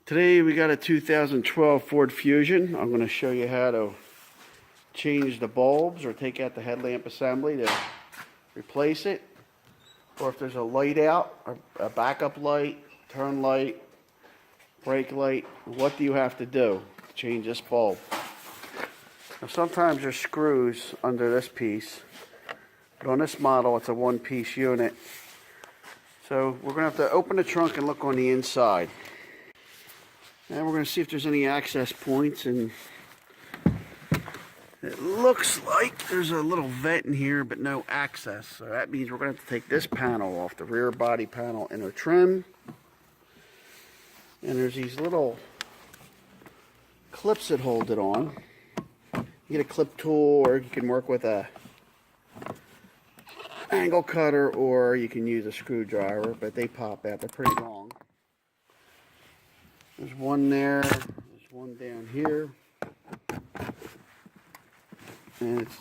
Today we got a 2012 Ford Fusion. I'm going to show you how to change the bulbs or take out the headlamp assembly to replace it. Or if there's a light out, or a backup light, turn light, brake light, what do you have to do to change this bulb? Now sometimes there's screws under this piece, but on this model it's a one-piece unit. So we're going to have to open the trunk and look on the inside. And we're going to see if there's any access points, and it looks like there's a little vent in here but no access. So that means we're going to have to take this panel off, the rear body panel inner trim. And there's these little clips that hold it on. You get a clip tool, or you can work with a angle cutter, or you can use a screwdriver, but they pop out. They're pretty long. There's one there, there's one down here, and it's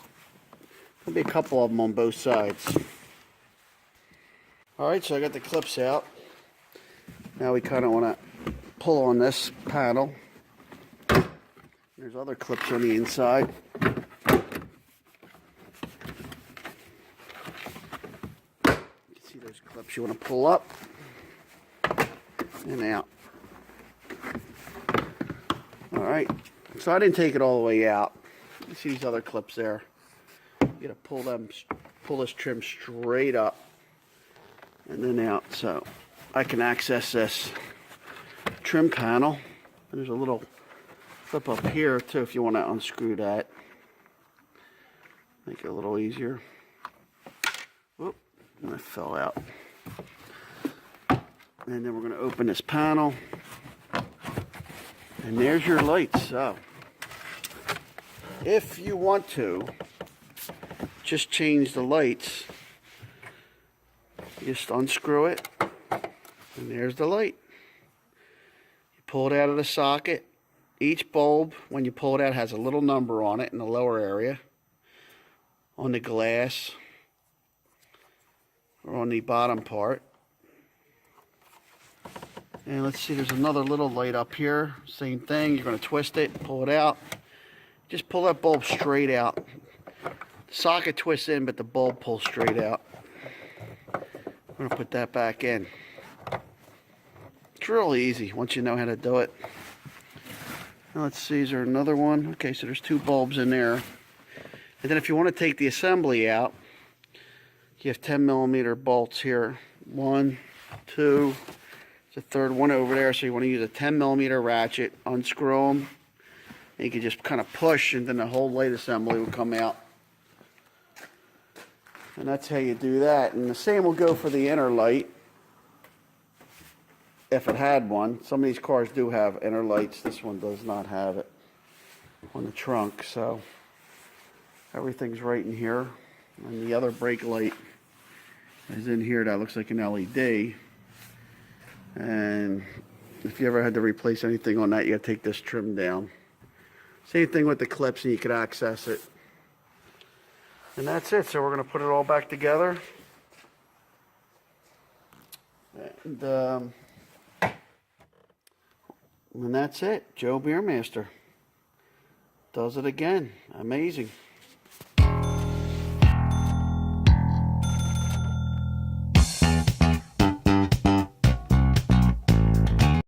going to be a couple of them on both sides. Alright, so I got the clips out. Now we kind of want to pull on this panel. There's other clips on the inside. You can see those clips you want to pull up and out. Alright, so I didn't take it all the way out. You see these other clips there. You gotta pull this trim straight up and then out, so I can access this trim panel. And there's a little clip up here too if you want to unscrew that. Make it a little easier. Whoop, and I fell out. And then we're gonna open this panel. And there's your lights. So, if you want to just change the lights, just unscrew it, and there's the light. You pull it out of the socket. Each bulb, when you pull it out, has a little number on it in the lower area, on the glass, or on the bottom part. And let's see, there's another little light up here. Same thing, you're going to twist it, pull it out. Just pull that bulb straight out. The socket twists in, but the bulb pulls straight out. I'm going to put that back in. It's really easy once you know how to do it. Now let's see, is there another one? Okay, so there's two bulbs in there. And then if you want to take the assembly out, you have 10mm bolts here. 1, 2... the third one over there, so you want to use a 10mm ratchet, unscrew them, and you can just kind of push, and then the whole light assembly will come out. And that's how you do that. And the same will go for the inner light, if it had one. Some of these cars do have inner lights. This one does not have it on the trunk, so everything's right in here. And the other brake light is in here. That looks like an LED. And if you ever had to replace anything on that, you got to take this trim down. Same thing with the clips, and you can access it. And that's it. So we're going to put it all back together. And that's it. Joe Beermaster does it again. Amazing.